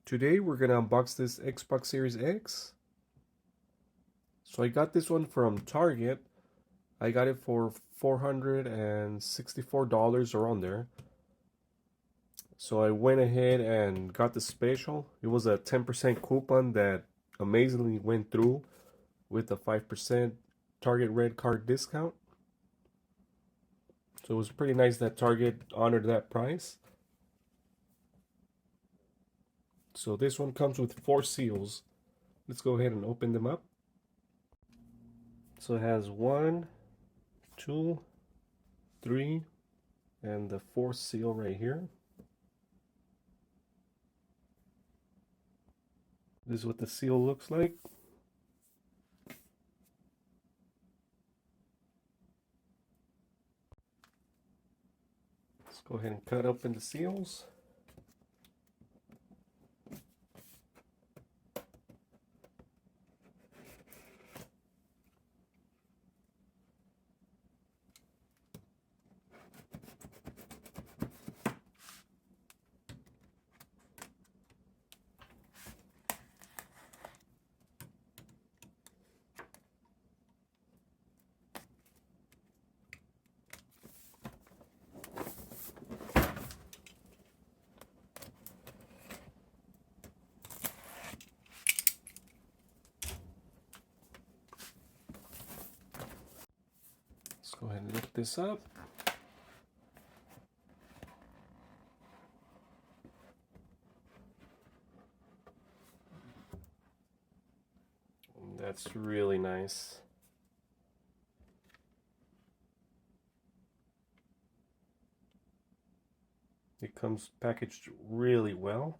Today we're gonna unbox this Xbox Series X. So I got this one from Target. I got it for $464 around there. So I went ahead and got the special. It was a 10% coupon that amazingly went through with a 5% Target Red Card discount. So it was pretty nice that Target honored that price. So this one comes with 4 seals. Let's go ahead and open them up. So it has 1, 2, 3, and the 4th seal right here. This is what the seal looks like. Let's go ahead and cut open the seals. Let's go ahead and lift this up. That's really nice. It comes packaged really well.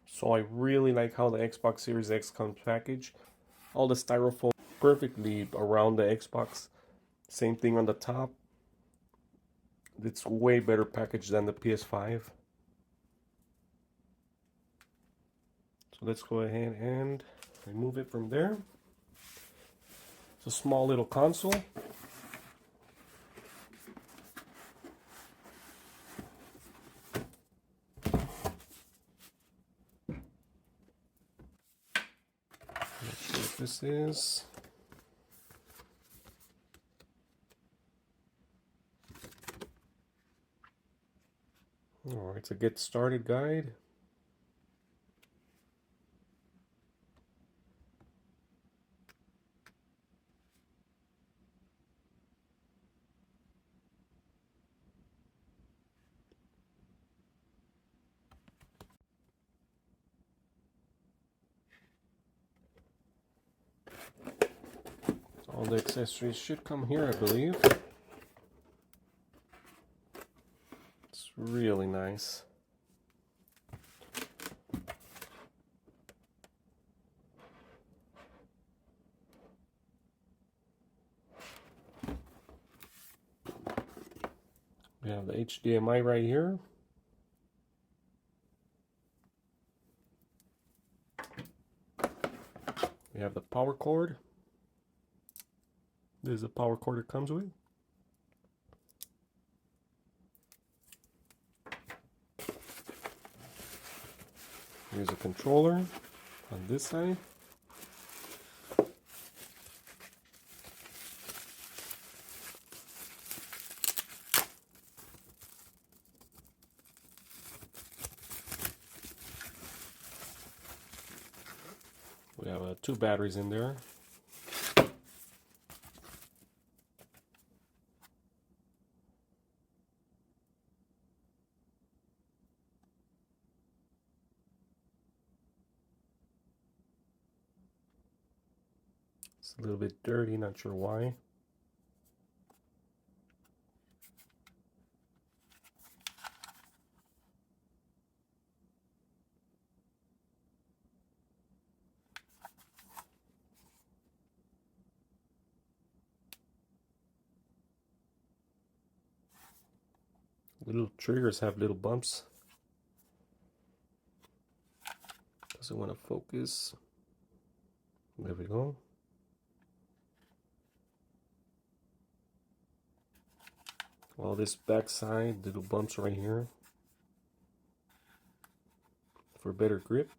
So I really like how the Xbox Series X comes packaged. All the styrofoam perfectly around the Xbox. Same thing on the top. It's way better packaged than the PS5. So let's go ahead and remove it from there. It's a small little console. Let's see what this is. Alright, it's a get started guide. All the accessories should come here, I believe. It's really nice. We have the HDMI right here. We have the power cord. This is the power cord it comes with. Here's a controller on this side. We have 2 batteries in there. It's a little bit dirty, not sure why. Little triggers have little bumps. Doesn't want to focus. There we go. All this backside, little bumps right here for better grip.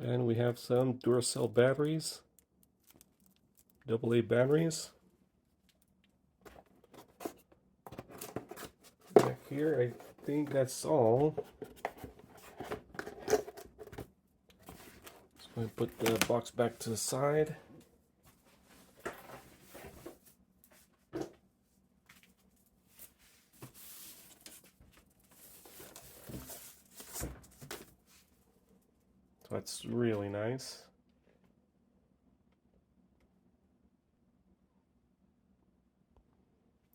And we have some Duracell batteries, AA batteries. Back here, I think that's all. So I put the box back to the side. So that's really nice.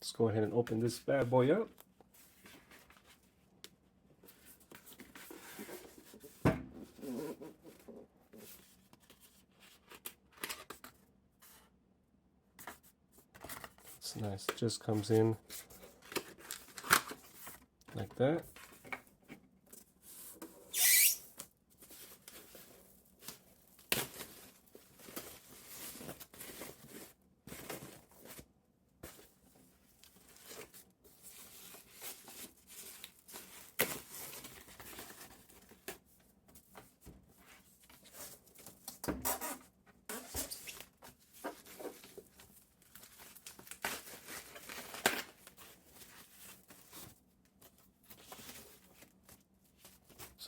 Let's go ahead and open this bad boy up. It's nice. It just comes in like that.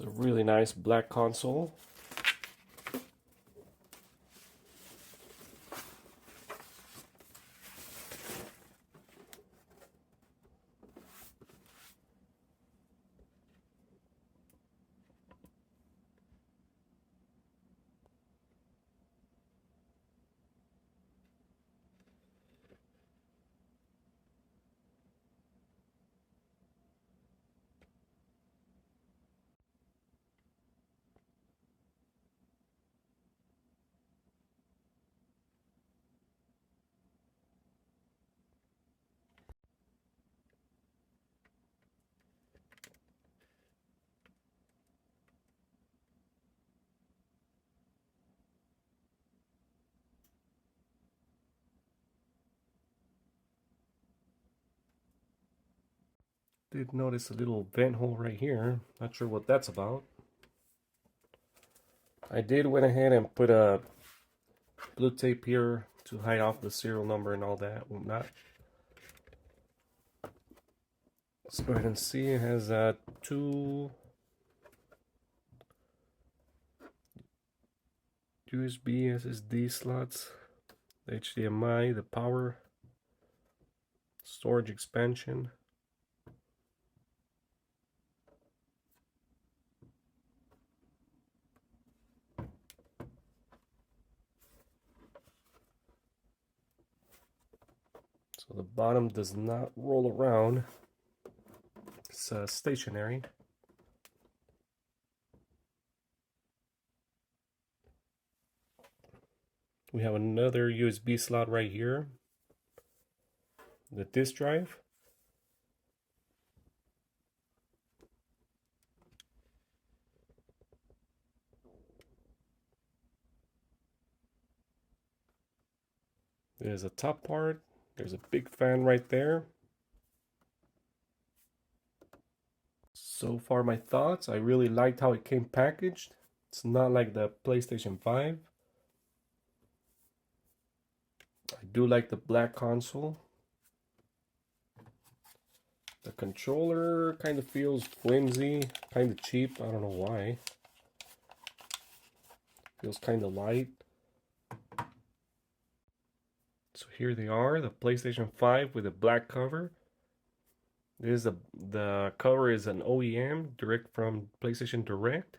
It's a really nice black console. Did notice a little vent hole right here. Not sure what that's about. I did went ahead and put a blue tape here to hide off the serial number and all that. Whatnot. Let's go ahead and see. It has two USB SSD slots, the HDMI, the power, storage expansion. So the bottom does not roll around. It's stationary. We have another USB slot right here. The disk drive. There's a top part. There's a big fan right there. So far my thoughts, I really liked how it came packaged. It's not like the PlayStation 5. I do like the black console. The controller kind of feels flimsy, kind of cheap. I don't know why. Feels kind of light. So here they are, the PlayStation 5 with a black cover. The cover is an OEM, direct from PlayStation Direct.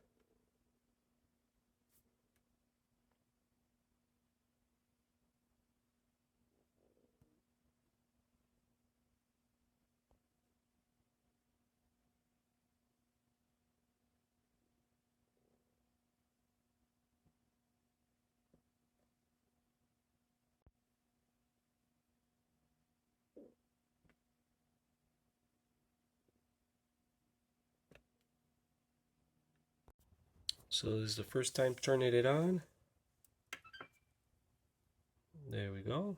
So this is the first time turning it on. There we go.